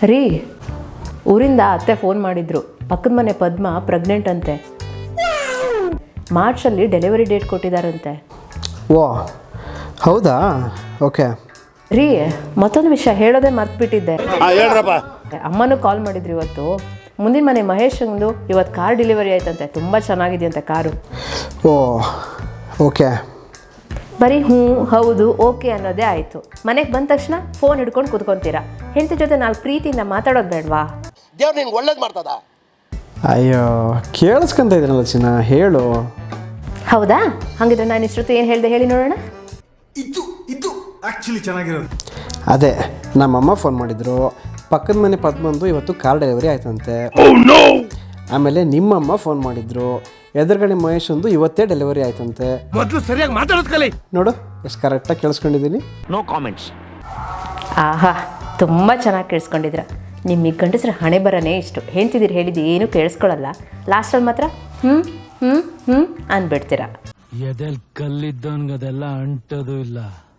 ರೀ, ಊರಿಂದ ಅತ್ತೆ ಫೋನ್ ಮಾಡಿದ್ರು. ಪಕ್ಕದ ಮನೆ ಪದ್ಮ ಪ್ರೆಗ್ನೆಂಟ್ ಅಂತೆ. ಮಾರ್ಚಲ್ಲಿ ಡೆಲಿವರಿ ಡೇಟ್ ಕೊಟ್ಟಿದ್ದಾರಂತೆ. ಓ ಹೌದಾ, ಓಕೆ. ರೀ, ಮತ್ತೊಂದು ವಿಷಯ ಹೇಳೋದೇ ಮರ್ತ್ಬಿಟ್ಟಿದ್ದೆ. ಹೇಳ್ರಪ್ಪ. ಅಮ್ಮನೂ ಕಾಲ್ ಮಾಡಿದ್ರು ಇವತ್ತು. ಮುಂದಿನ ಮನೆ ಮಹೇಶಂದು ಇವತ್ತು ಕಾರ್ ಡೆಲಿವರಿ ಆಯ್ತಂತೆ. ತುಂಬ ಚೆನ್ನಾಗಿದೆಯಂತೆ ಕಾರು. ಓ ಓಕೆ. ಬರೀ ಹ್ಞೂ ಹೌದು ಓಕೆ ಅನ್ನೋದೇ ಆಯಿತು. ಮನೆಗೆ ಬಂದ ತಕ್ಷಣ ಫೋನ್ ಹಿಡ್ಕೊಂಡು ಕೂತ್ಕೊತೀರಾ. ಹೆಂಡತಿ ಜೊತೆ ನಾಲ್ಕು ಪ್ರೀತಿಯಿಂದ ಮಾತಾಡೋದು ಬೇಡವಾ? ದೇವ್ರು ನಿನ್ಗೆ ಒಳ್ಳೇದು ಮಾಡ್ತದ. ಅಯ್ಯೋ, ಕೇಳಿಸ್ಕೊಂತ ಇದ್ದೀನಲ್ಲ ಚಿನ್ನ, ಹೇಳು. ಹೌದಾ, ಹಾಗಿದ್ರೆ ನಾನು ಇಷ್ಟೊತ್ತು ಏನು ಹೇಳಿದೆ ಹೇಳಿ ನೋಡೋಣ. ಇದು ಆ್ಯಕ್ಚುಲಿ ಚೆನ್ನಾಗಿರೋದು. ಅದೇ ನಮ್ಮಮ್ಮ ಫೋನ್ ಮಾಡಿದ್ರು. ಪಕ್ಕದ ಮನೆ ಪದ್ಮಂದು ಇವತ್ತು ಕಾರ್ ಡೆಲಿವರಿ ಆಯ್ತಂತೆ. ಆಮೇಲೆ ನಿಮ್ಮಮ್ಮ ಫೋನ್ ಮಾಡಿದ್ರು. ಎದುರುಗಡೆ ಮಹೇಶಂದು ಇವತ್ತೇ ಡೆಲಿವರಿ ಆಯ್ತಂತೆ. ಮೊದಲು ಸರಿಯಾಗಿ ಮಾತಾಡೋದು ಕಲಿ. ನೋಡು ಎಷ್ಟು ಕರೆಕ್ಟಾಗಿ ಕೇಳಿಸ್ಕೊಂಡಿದ್ದೀನಿ. No comments. ಆಹಾ, ತುಂಬ ಚೆನ್ನಾಗಿ ಕೇಳಿಸ್ಕೊಂಡಿದ್ರ. ನಿಮಗೆ ಗಂಡಸ್ರ ಹಣೆ ಬರನೇ ಇಷ್ಟು. ಹೆಂಡ್ತಿದ್ದೀರಿ ಹೇಳಿದ್ದು ಏನೂ ಕೇಳಿಸ್ಕೊಳ್ಳಲ್ಲ. ಲಾಸ್ಟಲ್ಲಿ ಮಾತ್ರ ಹ್ಞೂ ಅಂದ್ಬಿಡ್ತೀರಾ. ಎದೆಲ್ ಕಲ್ಲಿದ್ದವನ್ಗದೆಲ್ಲ ಅಂಟೋದು ಇಲ್ಲ.